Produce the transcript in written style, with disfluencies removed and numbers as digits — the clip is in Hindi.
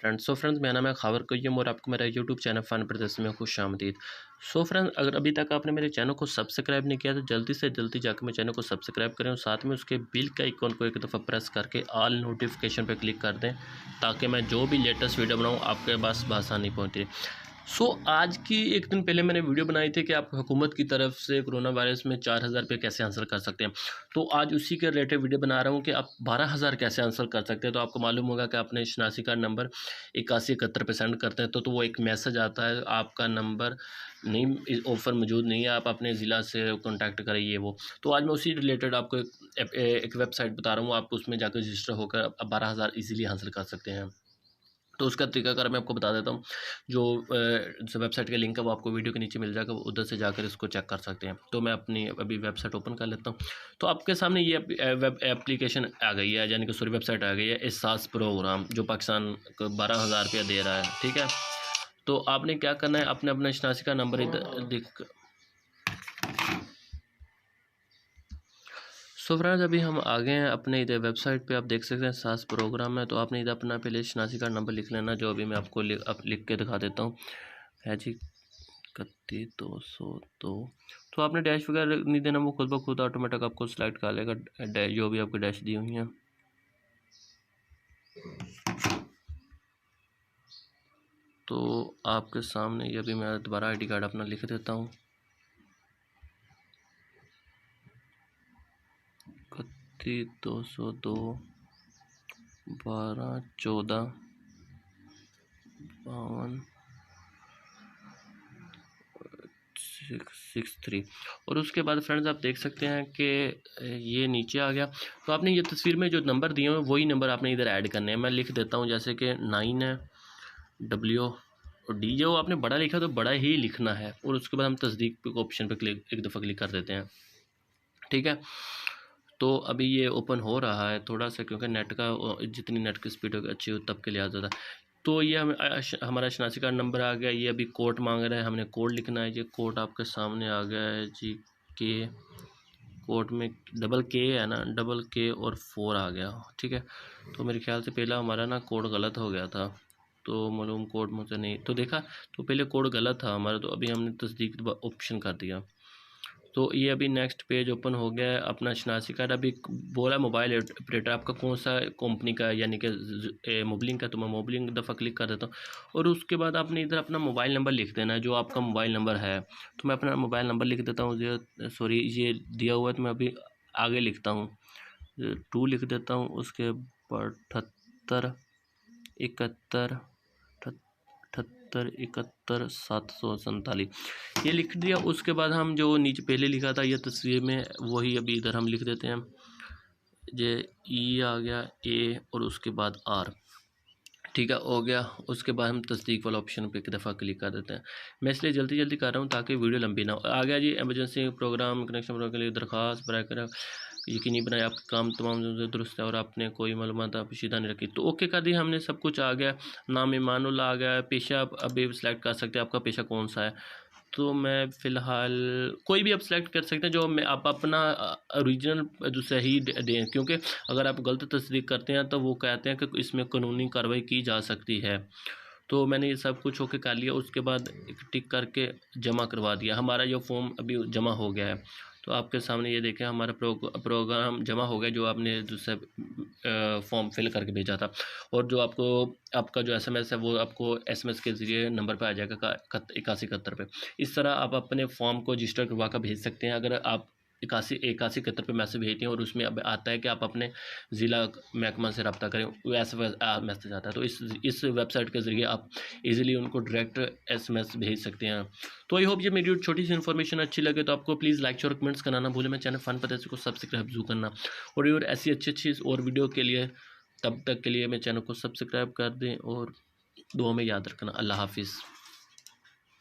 फ्रेंड्स, मेरा नाम है खावर कय्यूम और आपको मेरा यूट्यूब चैनल फ़न प्रदर्शन में खुशामदीद। फ्रेंड्स, अगर अभी तक आपने मेरे चैनल को सब्सक्राइब नहीं किया तो जल्दी से जल्दी जाकर मेरे चैनल को सब्सक्राइब करें और साथ में उसके बिल का आइकॉन को एक दफ़ा प्रेस करके ऑल नोटिफिकेशन पर क्लिक कर दें, ताकि मैं जो भी लेटेस्ट वीडियो बनाऊँ आपके पास बआसानी पहुँचे। आज की एक दिन पहले मैंने वीडियो बनाई थी कि आप हुकूमत की तरफ से कोरोना वायरस में 4000 रुपये कैसे हासिल कर सकते हैं। तो आज उसी के रिलेटेड वीडियो बना रहा हूँ कि आप 12000 कैसे हासिल कर सकते हैं। तो आपको मालूम होगा कि आपने शनासी कार्ड नंबर 8171 पे सेंड करते हैं तो वो एक मैसेज आता है, आपका नंबर नहीं, ऑफ़र मौजूद नहीं है, आप अपने ज़िला से कॉन्टैक्ट करें ये वो। तो आज मैं उसी रिलेटेड आपको एक वेबसाइट बता रहा हूँ, आप उसमें जाकर रजिस्टर होकर 12000 ईज़िली हासिल कर सकते हैं। तो उसका तरीकाकार मैं आपको बता देता हूँ। जो वेबसाइट का लिंक है वो आपको वीडियो के नीचे मिल जाएगा, उधर से जाकर इसको चेक कर सकते हैं। तो मैं अपनी अभी वेबसाइट ओपन कर लेता हूँ। तो आपके सामने ये वेब एप्लीकेशन आ गई है, यानी कि सॉरी वेबसाइट आ गई है, एहसास प्रोग्राम, जो पाकिस्तान को 12000 रुपया दे रहा है। ठीक है, तो आपने क्या करना है, आपने अपना शनासी का नंबर इधर फ्रेंड्स, अभी हम आ गए हैं अपने इधर वेबसाइट पे। आप देख सकते हैं सास प्रोग्राम है। तो आपने इधर अपना पहले शनासी कार्ड नंबर लिख लेना, जो अभी मैं आपको लिख के दिखा देता हूँ, है जी 31,202। तो आपने डैश वगैरह नहीं देना, वो खुद ब खुद ऑटोमेटिक आपको सिलेक्ट कर लेगा जो भी आपको डैश दी हुई हैं। तो आपके सामने ये अभी मैं दोबारा ID कार्ड अपना लिख देता हूँ, 31,202 12 14 52 663। और उसके बाद फ्रेंड्स आप देख सकते हैं कि ये नीचे आ गया। तो आपने ये तस्वीर में जो नंबर दिए हुए हैं वही नंबर आपने इधर ऐड करने हैं। मैं लिख देता हूँ, जैसे कि 9 है, W और D। जो आपने बड़ा लिखा तो बड़ा ही लिखना है, और उसके बाद हम तस्दीक ऑप्शन पे एक दफ़ा क्लिक कर देते हैं। ठीक है, तो अभी ये ओपन हो रहा है थोड़ा सा, क्योंकि नेट का जितनी नेट की स्पीड अच्छी हो तब के लिहाज होता है। तो ये हमारा शनासी कार्ड नंबर आ गया। ये अभी कोड मांग रहा है, हमने कोड लिखना है। ये कोड आपके सामने आ गया है जी, के कोड में डबल K है ना, डबल K और 4 आ गया। ठीक है, तो मेरे ख्याल से पहला हमारा ना कोड गलत हो गया था, तो मालूम कोड मुझे नहीं तो देखा, तो पहले कोड गलत था हमारा, तो अभी हमने तस्दीक ऑप्शन कर दिया। तो ये अभी नेक्स्ट पेज ओपन हो गया है। अपना शनासी कार्ड अभी बोला मोबाइल ऑपरेटर आपका कौन सा कंपनी का, यानी कि मोबलिंग का, तो मैं मोबलिंग दफ़ा क्लिक कर देता हूँ। और उसके बाद आपने इधर अपना मोबाइल नंबर लिख देना है, जो आपका मोबाइल नंबर है। तो मैं अपना मोबाइल नंबर लिख देता हूँ, सॉरी ये दिया हुआ है तो मैं अभी आगे लिखता हूँ, 2 लिख देता हूँ। उसके बाद 78 71 71 747 ये लिख दिया। उसके बाद हम जो नीचे पहले लिखा था ये तस्वीर में, वही अभी इधर हम लिख देते हैं। ये E आ गया, A और उसके बाद R। ठीक है, हो गया। उसके बाद हम तस्दीक वाला ऑप्शन पे एक दफ़ा क्लिक कर देते हैं। मैं इसलिए जल्दी जल्दी कर रहा हूँ ताकि वीडियो लंबी ना हो। आ गया जी, एमरजेंसी प्रोग्राम कनेक्शन प्रोग्राम के लिए दरख्वास्त बरए कर यकीनी बनाए आपके काम तमाम दुरुस्त है और आपने कोई मालूमात पोशीदा नहीं रखी। तो ओके कर दी हमने, सब कुछ आ गया। नाम ईमानुल्लाह आ गया। पेशा आप अभी सेलेक्ट कर सकते हैं, आपका पेशा कौन सा है। तो मैं फ़िलहाल कोई भी आप सेलेक्ट कर सकते हैं, जो मैं आप अपना ओरिजिनल जो सही दें, क्योंकि अगर आप गलत तस्दीक करते हैं तो वो कहते हैं कि इसमें कानूनी कार्रवाई की जा सकती है। तो मैंने ये सब कुछ ओके कर लिया। उसके बाद एक टिक करके जमा करवा दिया। हमारा जो फॉर्म अभी जमा हो गया है। तो आपके सामने ये देखें, हमारा प्रोग्राम जमा हो गया, जो आपने दूसरे फॉर्म फिल करके भेजा था। और जो आपका जो SMS है वो आपको SMS के ज़रिए नंबर पे आ जाएगा 8171 पे। इस तरह आप अपने फॉर्म को रजिस्टर करवा कर भेज सकते हैं। अगर आप 8171 पे मैसेज भेजते हैं और उसमें अब आता है कि आप अपने ज़िला महकमा से रब्ता करें, वैसे मैसेज आता है। तो इस वेबसाइट के ज़रिए आप इजीली उनको डायरेक्ट SMS भेज सकते हैं। तो आई होप ये मेरी छोटी सी इन्फॉर्मेशन अच्छी लगे तो आपको प्लीज़ लाइक और कमेंट्स करना ना भूलें। मैं चैनल फ़न पता को सब्सक्राइब जरूर करना, और ऐसी अच्छी और वीडियो के लिए तब तक के लिए मेरे चैनल को सब्सक्राइब कर दें और दुआ में याद रखना। अल्लाह हाफिज़।